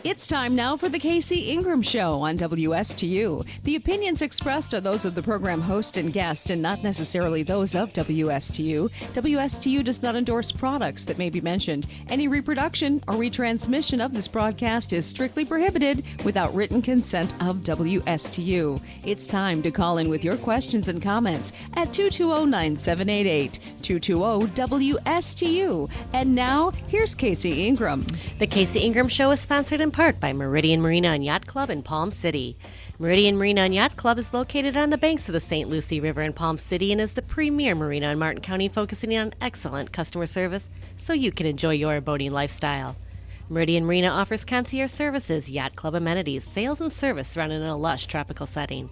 It's time now for the KC Ingram Show on WSTU. The opinions expressed are those of the program host and guest and not necessarily those of WSTU. WSTU does not endorse products that may be mentioned. Any reproduction or retransmission of this broadcast is strictly prohibited without written consent of WSTU. It's time to call in with your questions and comments at 220-9788, 220-WSTU. And now, here's KC Ingram. The KC Ingram Show is sponsored in part by Meridian Marina and Yacht Club in Palm City. Meridian Marina and Yacht Club is located on the banks of the St. Lucie River in Palm City and is the premier marina in Martin County, focusing on excellent customer service so you can enjoy your boating lifestyle. Meridian Marina offers concierge services, yacht club amenities, sales, and service surrounded in a lush tropical setting.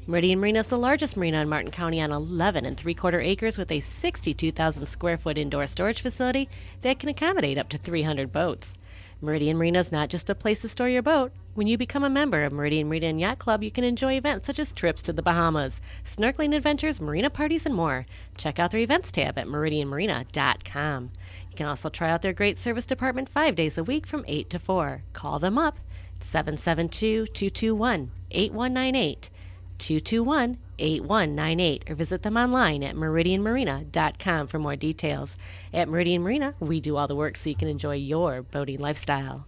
Meridian Marina is the largest marina in Martin County on 11 3/4 acres with a 62,000 square foot indoor storage facility that can accommodate up to 300 boats. Meridian Marina is not just a place to store your boat. When you become a member of Meridian Marina and Yacht Club, you can enjoy events such as trips to the Bahamas, snorkeling adventures, marina parties, and more. Check out their events tab at meridianmarina.com. You can also try out their great service department 5 days a week from 8 to 4. Call them up at 772-221-8198. 221-8198, or visit them online at meridianmarina.com for more details. At Meridian Marina, we do all the work so you can enjoy your boating lifestyle.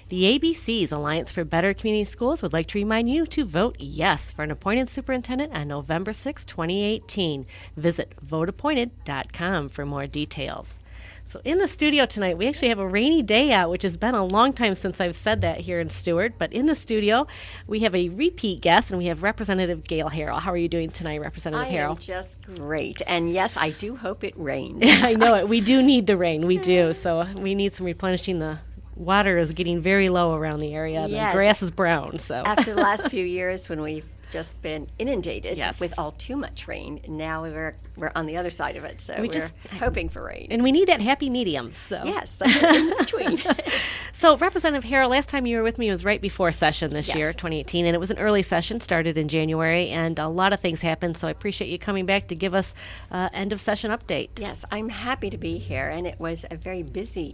The ABC's Alliance for Better Community Schools would like to remind you to vote yes for an appointed superintendent on November 6, 2018. Visit voteappointed.com for more details. So in the studio tonight, we actually have a rainy day out, which has been a long time since I've said that here in Stewart. But in the studio, we have a repeat guest, and we have Representative Gail Harrell. How are you doing tonight, Representative Harrell? I am just great. And yes, I do hope it rains. I know it. We do need the rain. We do. So we need some replenishing. The water is getting very low around the area. Yes. The grass is brown. So after the last few years when we've just been inundated Yes. with all too much rain, now we're on the other side of it, so we're hoping for rain. And we need that happy medium. So Yes, in between. So Representative Harrell, last time you were with me was right before session this Yes. year, 2018, and it was an early session, started in January, and a lot of things happened, so I appreciate you coming back to give us end of session update. Yes, I'm happy to be here, and it was a very busy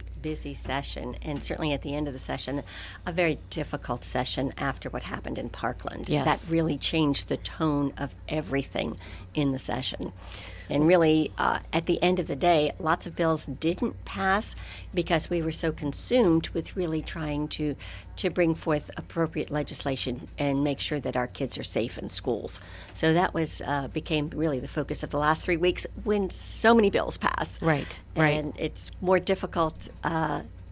session, and certainly at the end of the session, a very difficult session after what happened in Parkland. Yes. That really changed the tone of everything in the session. And really, at the end of the day, lots of bills didn't pass because we were so consumed with really trying to bring forth appropriate legislation and make sure that our kids are safe in schools. So that was became really the focus of the last 3 weeks when so many bills pass. Right. And it's more difficult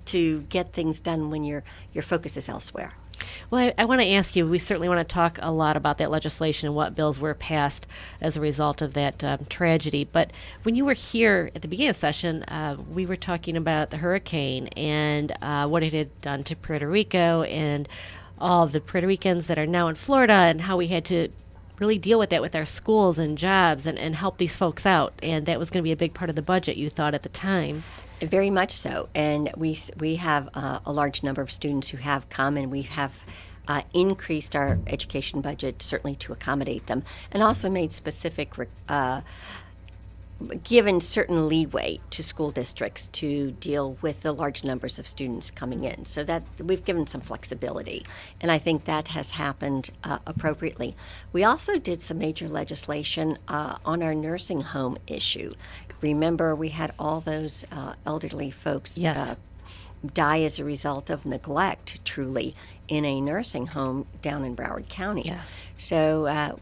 to get things done when your focus is elsewhere. Well, I want to ask you, we certainly want to talk a lot about that legislation and what bills were passed as a result of that tragedy. But when you were here at the beginning of the session, we were talking about the hurricane and what it had done to Puerto Rico and all the Puerto Ricans that are now in Florida and how we had to really deal with that with our schools and jobs and help these folks out. And that was going to be a big part of the budget, you thought, at the time. Very much so, and we have a large number of students who have come, and we have increased our education budget certainly to accommodate them, and also made specific, given certain leeway to school districts to deal with the large numbers of students coming in, so that we've given some flexibility, and I think that has happened appropriately. We also did some major legislation on our nursing home issue. Remember, we had all those elderly folks Yes. die as a result of neglect, truly, in a nursing home down in Broward County. Yes. So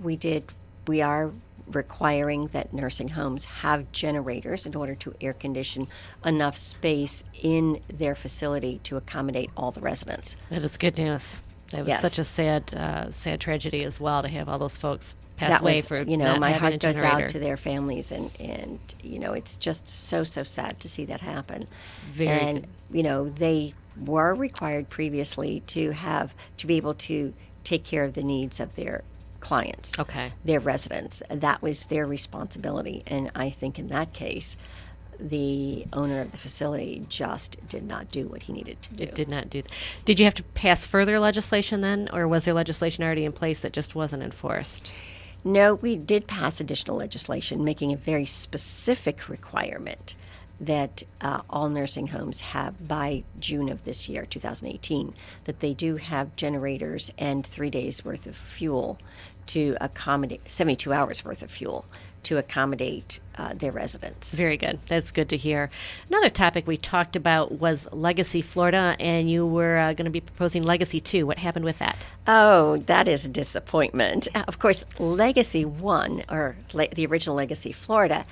we are requiring that nursing homes have generators in order to air condition enough space in their facility to accommodate all the residents. That is good news. That was Yes. such a sad tragedy as well to have all my my heart goes generator. out to their families, and it's just so sad to see that happen. Very good. They were required previously to be able to take care of the needs of their clients, Okay. their residents. That was their responsibility, and I think in that case, the owner of the facility just did not do what he needed to do. It did not do that. Did you have to pass further legislation then, or was there legislation already in place that just wasn't enforced? No, we did pass additional legislation making a very specific requirement that all nursing homes have by June of this year, 2018, that they do have generators and 3 days worth of fuel to accommodate, 72 hours worth of fuel to accommodate their residents. Very good. That's good to hear. Another topic we talked about was Legacy Florida, and you were going to be proposing Legacy 2. What happened with that? Oh, that is a disappointment. Of course, Legacy 1, or the original Legacy Florida,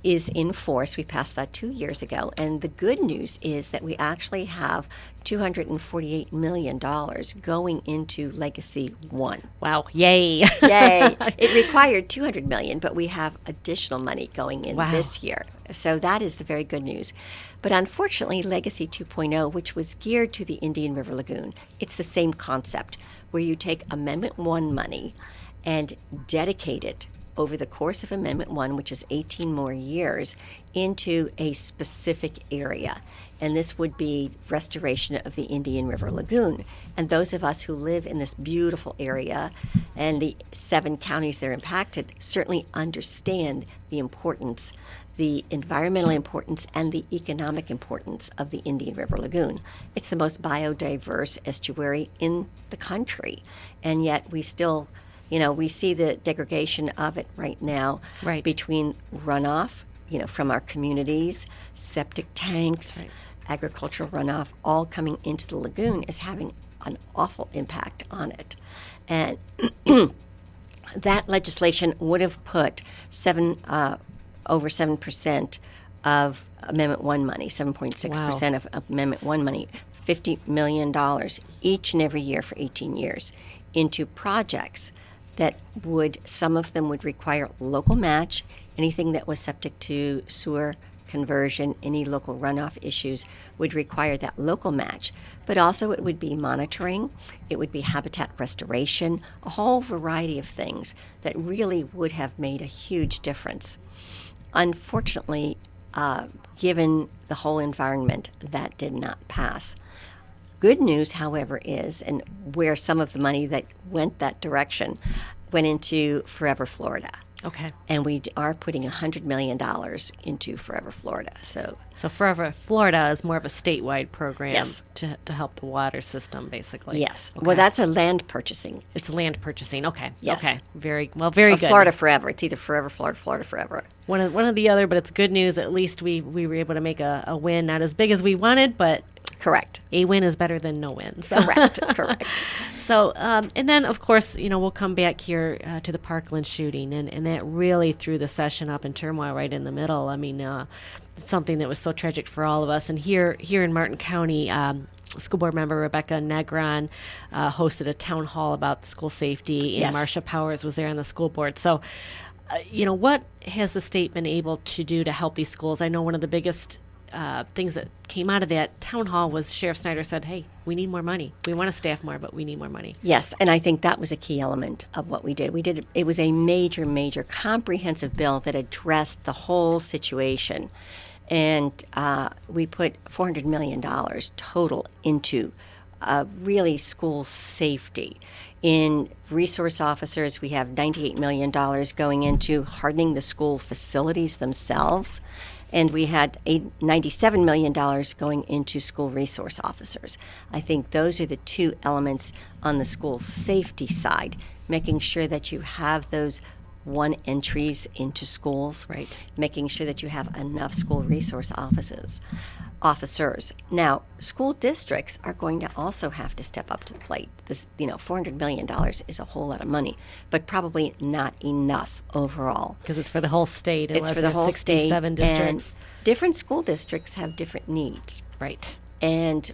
is in force. We passed that 2 years ago. And the good news is that we actually have $248 million going into Legacy 1. Wow. Yay. Yay. It required $200 million, but we have additional money going in this year. So that is the very good news. But unfortunately, Legacy 2.0, which was geared to the Indian River Lagoon, it's the same concept where you take Amendment 1 money and dedicate it over the course of Amendment 1, which is 18 more years, into a specific area. And this would be restoration of the Indian River Lagoon. And those of us who live in this beautiful area and the 7 counties that are impacted certainly understand the importance, the environmental importance, and the economic importance of the Indian River Lagoon. It's the most biodiverse estuary in the country. And yet we still, we see the degradation of it right now between runoff, from our communities, septic tanks, agricultural runoff, all coming into the lagoon is having an awful impact on it. And that legislation would have put over 7% of Amendment 1 money, 7.6% of Amendment 1 money, $50 million each and every year for 18 years into projects that some of them would require local match. Anything that was subject to sewer conversion, any local runoff issues would require that local match. But also it would be monitoring, it would be habitat restoration, a whole variety of things that really would have made a huge difference. Unfortunately, given the whole environment, that did not pass. Good news, however, is, and where some of the money that went that direction went into Forever Florida. Okay. And we are putting $100 million into Forever Florida. So Forever Florida is more of a statewide program Yes. to help the water system, basically. Yes. Okay. Well, that's a land purchasing. It's land purchasing. Okay. Yes. Okay. Very good. Florida Forever. It's either Forever Florida, Florida Forever. One or the other, but it's good news. At least we were able to make a win, not as big as we wanted, but Correct. a win is better than no win. So. Correct. So, and then, of course, we'll come back here to the Parkland shooting, and that really threw the session up in turmoil right in the middle. I mean, something that was so tragic for all of us. And here in Martin County, school board member Rebecca Negron hosted a town hall about school safety, and Marcia Powers was there on the school board. So, what has the state been able to do to help these schools? I know one of the biggest things that came out of that town hall was Sheriff Snyder said, hey, we need more money. We want to staff more, but we need more money. Yes, and I think that was a key element of what we did. It was a major comprehensive bill that addressed the whole situation. And we put $400 million total into really school safety. In resource officers, we have $98 million going into hardening the school facilities themselves. And we had $97 million going into school resource officers. I think those are the two elements on the school safety side, making sure that you have those one entries into schools, making sure that you have enough school resource officers. Now, school districts are going to also have to step up to the plate. This, $400 million is a whole lot of money, but probably not enough overall. Because it's for the whole state. It's for the whole state. 67 districts. And different school districts have different needs. Right. And,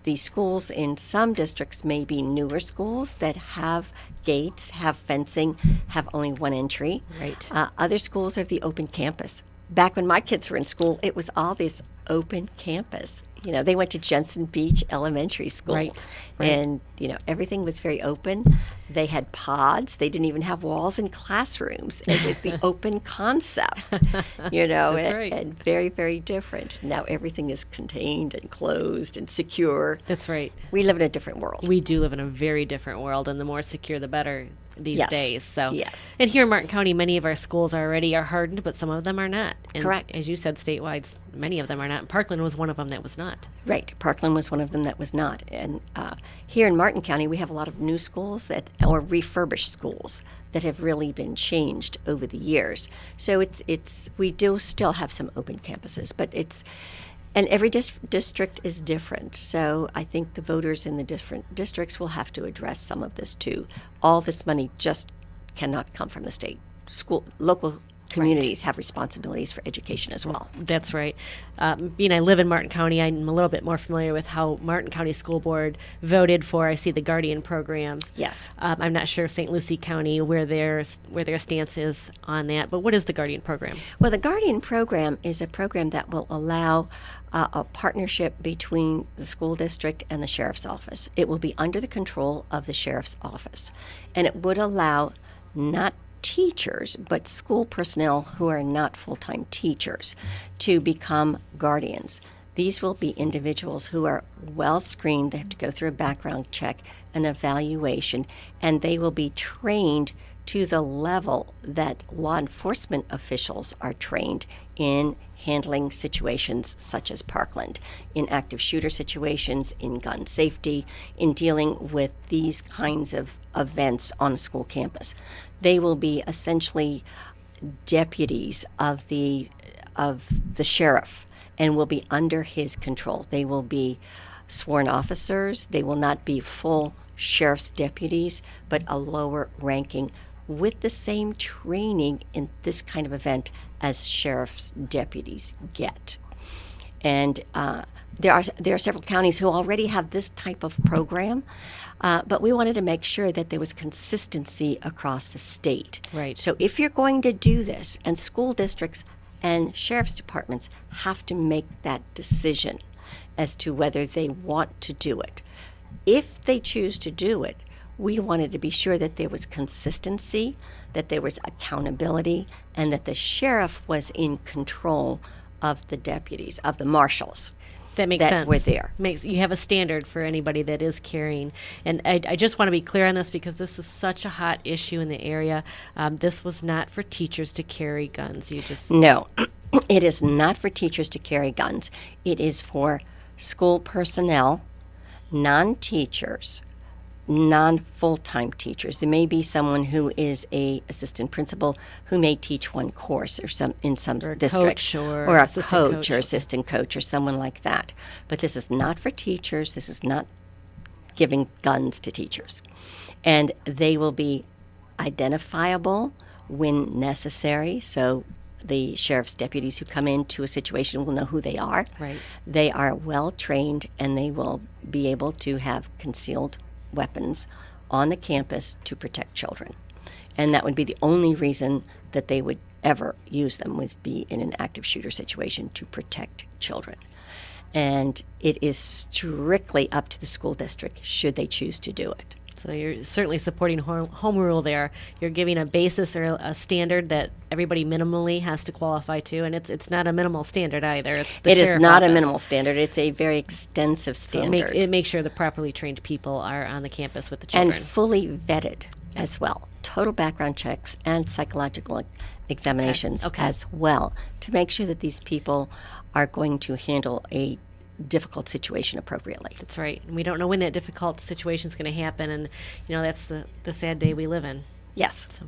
these schools in some districts may be newer schools that have gates, have fencing, have only one entry. Right. Other schools are the open campus. Back when my kids were in school, it was all this open campus. They went to Jensen Beach Elementary School. Right. And, everything was very open. They had pods. They didn't even have walls in classrooms. It was the open concept, That's right. and very, very different. Now everything is contained and closed and secure. That's right. We live in a different world. We do live in a very different world, and the more secure, the better. these Yes. days. So, Yes. and here in Martin County, many of our schools already are hardened, but some of them are not. And Correct. as you said, statewide, many of them are not. And Parkland was one of them that was not. Right. Parkland was one of them that was not. And here in Martin County, we have a lot of new schools or refurbished schools that have really been changed over the years. So we do still have some open campuses, but and every district is different. So I think the voters in the different districts will have to address some of this too. All this money just cannot come from the state. Local communities have responsibilities for education as well. That's right. Being I live in Martin County, I'm a little bit more familiar with how Martin County School Board voted for, I see the Guardian programs. Yes. I'm not sure St. Lucie County where their stance is on that, but what is the Guardian program? Well, the Guardian program is a program that will allow a partnership between the school district and the sheriff's office. It will be under the control of the sheriff's office, and it would allow not teachers, but school personnel who are not full-time teachers to become guardians. These will be individuals who are well screened. They have to go through a background check, an evaluation, and they will be trained to the level that law enforcement officials are trained in handling situations such as Parkland, in active shooter situations, in gun safety, in dealing with these kinds of events on a school campus. They will be essentially deputies of the sheriff and will be under his control. They will be sworn officers. They will not be full sheriff's deputies, but a lower ranking with the same training in this kind of event as sheriff's deputies get. And there are several counties who already have this type of program, but we wanted to make sure that there was consistency across the state. Right. So if you're going to do this, and school districts and sheriff's departments have to make that decision as to whether they want to do it. If they choose to do it, we wanted to be sure that there was consistency, that there was accountability, and that the sheriff was in control of the deputies, of the marshals. That makes sense. Were there. You have a standard for anybody that is carrying. And I just want to be clear on this because this is such a hot issue in the area. This was not for teachers to carry guns. No, it is not for teachers to carry guns. It is for school personnel, non-teachers, non-full-time teachers. There may be someone who is a assistant principal who may teach one course in some districts, or a coach or assistant coach or someone like that. But this is not for teachers. This is not giving guns to teachers. And they will be identifiable when necessary. So the sheriff's deputies who come into a situation will know who they are. Right. They are well trained, and they will be able to have concealed weapons on the campus to protect children. And that would be the only reason that they would ever use them, would be in an active shooter situation to protect children. And it is strictly up to the school district should they choose to do it. So you're certainly supporting home rule there. You're giving a basis or a standard that everybody minimally has to qualify to, and it's not a minimal standard either. It is not a minimal standard. It's a very extensive standard. So it makes sure the properly trained people are on the campus with the children. And fully vetted as well. Total background checks and psychological examinations as well, to make sure that these people are going to handle a difficult situation appropriately. That's right. And we don't know when that difficult situation is going to happen, and that's the sad day we live in. Yes. So,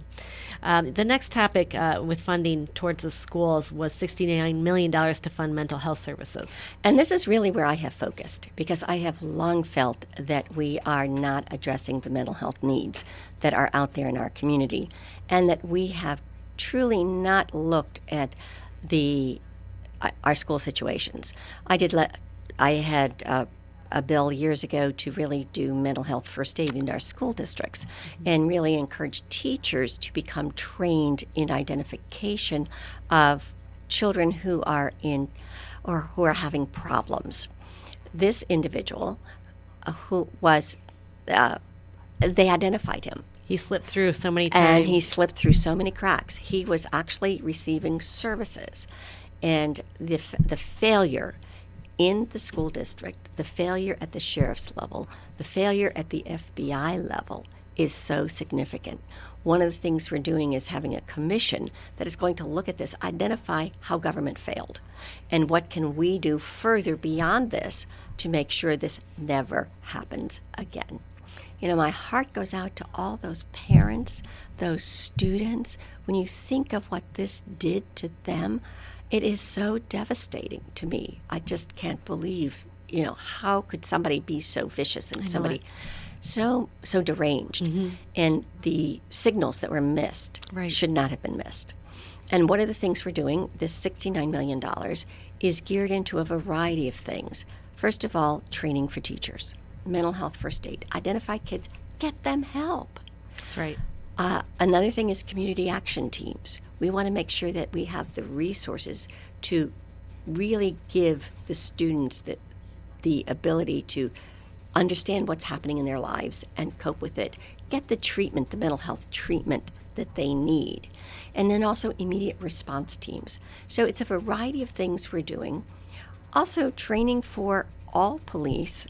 the next topic with funding towards the schools was $69 million to fund mental health services. And this is really where I have focused, because I have long felt that we are not addressing the mental health needs that are out there in our community, and that we have truly not looked at our school situations. I had a bill years ago to really do mental health first aid in our school districts, and really encourage teachers to become trained in identification of children who are having problems. This individual, they identified him. He slipped through so many times. And he slipped through so many cracks. He was actually receiving services. And the failure in the school district, the failure at the sheriff's level, the failure at the FBI level is so significant. One of the things we're doing is having a commission that is going to look at this, identify how government failed, and what can we do further beyond this to make sure this never happens again. You know, my heart goes out to all those parents, those students. When you think of what this did to them, it is so devastating to me. I just can't believe, you know, how could somebody be so vicious and somebody so deranged? And the signals that were missed should not have been missed. And one of the things we're doing, this $69 million, is geared into a variety of things. First of all, training for teachers, mental health first aid, identify kids, get them help. That's right. Another thing is community action teams. We want to make sure that we have the resources to really give the students the ability to understand what's happening in their lives and cope with it, get the treatment, the mental health treatment that they need, and then also immediate response teams. So it's a variety of things we're doing. Also training for all police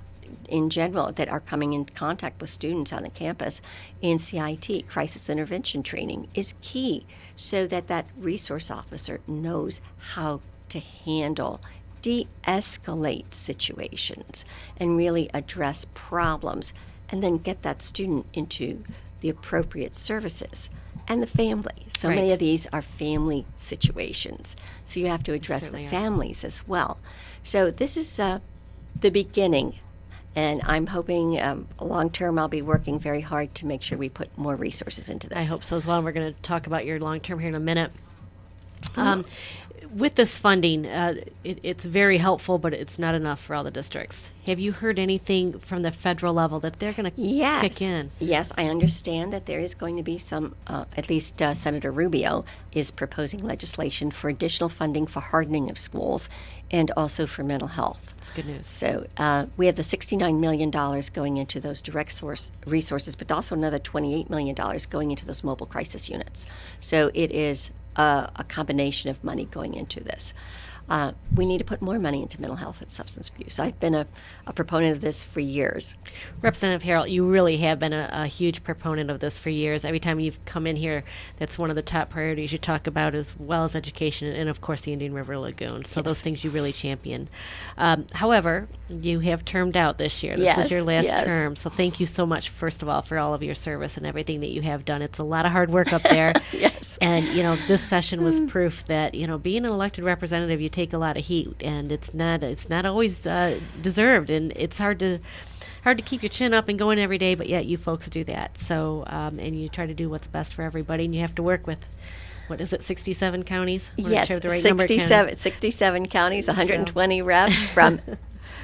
in general that are coming in contact with students on the campus in CIT, crisis intervention training, is key so that that resource officer knows how to handle, de-escalate situations, and really address problems, and then get that student into the appropriate services. And the family. So many of these are family situations. So you have to address the families as well. So this is the beginning. And I'm hoping long term I'll be working very hard to make sure we put more resources into this. I hope so as well. And we're going to talk about your long term here in a minute. With this funding, it's very helpful, but it's not enough for all the districts. Have you heard anything from the federal level that they're going to kick in? Yes, I understand that there is going to be some, at least Senator Rubio is proposing legislation for additional funding for hardening of schools and also for mental health. That's good news. So we have the $69 million going into those direct source resources, but also another $28 million going into those mobile crisis units. So it is a combination of money going into this. We need to put more money into mental health and substance abuse. I've been a proponent of this for years. Representative Harrell, you really have been a huge proponent of this for years. Every time you've come in here, that's one of the top priorities you talk about, as well as education and, of course, the Indian River Lagoon. So those things you really champion. However, you have termed out this year. This was your last term. So thank you so much, first of all, for all of your service and everything that you have done. It's a lot of hard work up there. Yes. And, you know, this session was proof that, you know, being an elected representative, you take a lot of heat, and it's not always deserved, and it's hard to keep your chin up and going every day, but yet you folks do that. So and you try to do what's best for everybody, and you have to work with, what is it, 67 counties? Yes, 67 counties, 120 reps from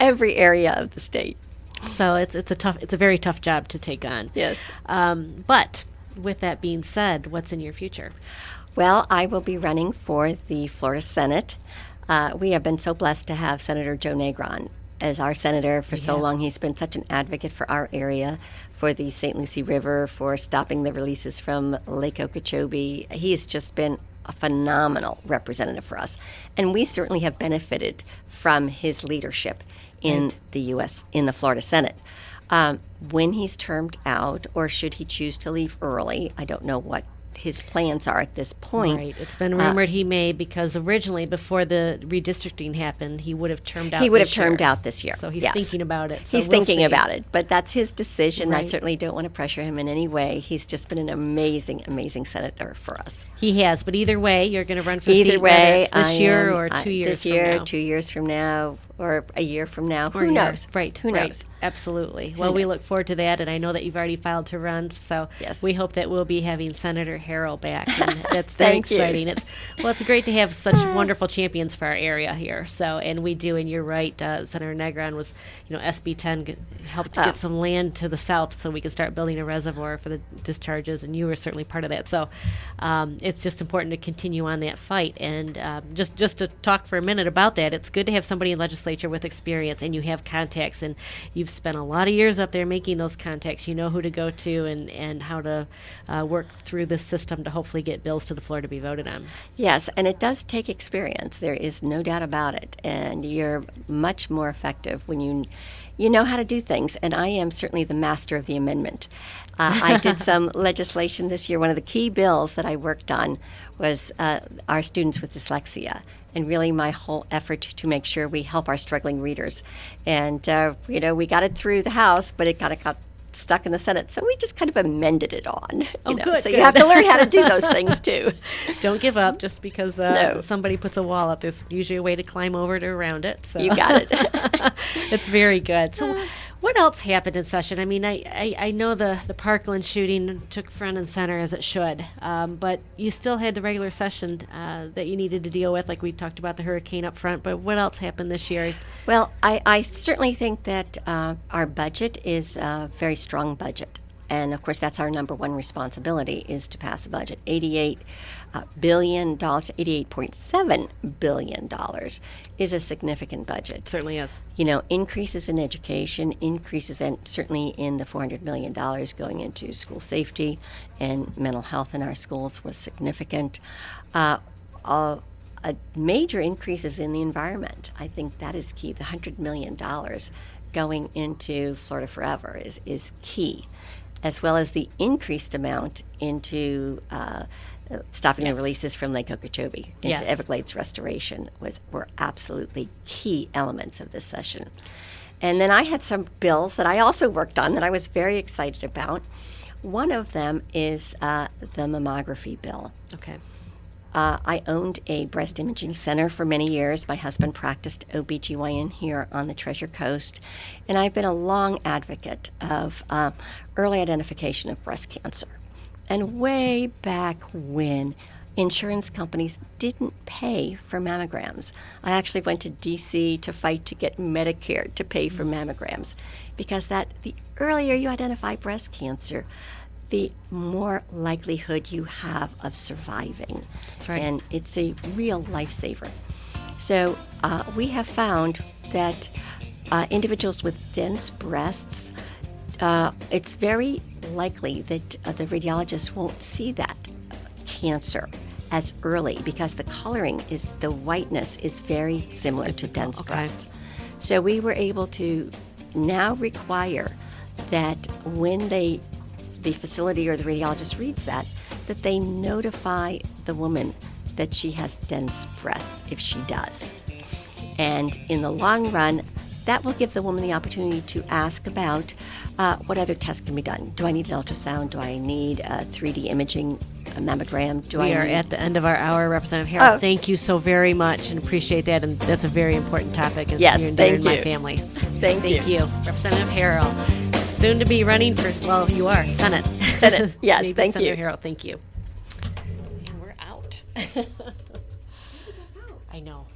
every area of the state. So it's a very tough job to take on. Yes. But with that being said, what's in your future? Well, I will be running for the Florida Senate. We have been so blessed to have Senator Joe Negron as our senator for so long. He's been such an advocate for our area, for the St. Lucie River, for stopping the releases from Lake Okeechobee. He's just been a phenomenal representative for us. And we certainly have benefited from his leadership in the U.S., in the Florida Senate. When he's termed out, or should he choose to leave early, I don't know what his plans are at this point. Right. It's been rumored he may, because originally, before the redistricting happened, he would have termed out. He would have termed out this year. So he's thinking about it. So he's thinking about it, but that's his decision. Right. I certainly don't want to pressure him in any way. He's just been an amazing, amazing senator for us. He has, but either way, you're going to run for the seat, whether it's this year or 2 years from now. This year, 2 years from now, or a year from now. Who knows? Right. Who knows? Absolutely. Well, we look forward to that, and I know that you've already filed to run, so we hope that we'll be having Senator Harrell back, and that's very exciting. It's great to have such wonderful champions for our area here. So, and we do, and you're right. Senator Negron was, SB 10 helped to get some land to the south so we could start building a reservoir for the discharges, and you were certainly part of that. So, it's just important to continue on that fight, and just to talk for a minute about that. It's good to have somebody in legislation legislature with experience, and you have contacts, and you've spent a lot of years up there making those contacts. You know who to go to and how to work through the system to hopefully get bills to the floor to be voted on. Yes, and it does take experience. There is no doubt about it. And you're much more effective when you know how to do things. And I am certainly the master of the amendment. I did some legislation this year. One of the key bills that I worked on was our students with dyslexia, and really my whole effort to make sure we help our struggling readers. And, we got it through the House, but it got stuck in the Senate, so we just kind of amended it on. Good. So you have to learn how to do those things too. Don't give up just because somebody puts a wall up. There's usually a way to climb over it or around it. So you got it. It's very good. So what else happened in session? I mean, I know the Parkland shooting took front and center as it should, but you still had the regular session that you needed to deal with, like we talked about the hurricane up front, but what else happened this year? Well, I certainly think that our budget is a very strong budget. And of course, that's our number one responsibility, is to pass a budget. $88 billion, $88.7 billion is a significant budget. It certainly is. Increases in education, increases certainly in the $400 million going into school safety and mental health in our schools was significant. Major increases in the environment. I think that is key. The $100 million going into Florida Forever is key, as well as the increased amount into stopping the releases from Lake Okeechobee into Everglades restoration were absolutely key elements of this session. And then I had some bills that I also worked on that I was very excited about. One of them is the mammography bill. Okay. I owned a breast imaging center for many years. My husband practiced OBGYN here on the Treasure Coast, and I've been a long advocate of early identification of breast cancer. And way back when, insurance companies didn't pay for mammograms. I actually went to D.C. to fight to get Medicare to pay for mammograms, because the earlier you identify breast cancer, the more likelihood you have of surviving. That's right. And it's a real lifesaver. So we have found that individuals with dense breasts, it's very likely that the radiologist won't see that cancer as early, because the whiteness is very similar to dense breasts. So we were able to now require that when the facility or the radiologist reads that they notify the woman that she has dense breasts if she does. And in the long run, that will give the woman the opportunity to ask about what other tests can be done. Do I need an ultrasound? Do I need a 3D imaging, a mammogram? We are at the end of our hour, Representative Harrell. Thank you so very much, and appreciate that. And that's a very important topic. And yes, near and thank dear you. To my family. Thank you. Representative Harrell, soon to be running for, you are, Senate. Senate, yes, thank you. Senator Harrell, thank you. And we're out. I know.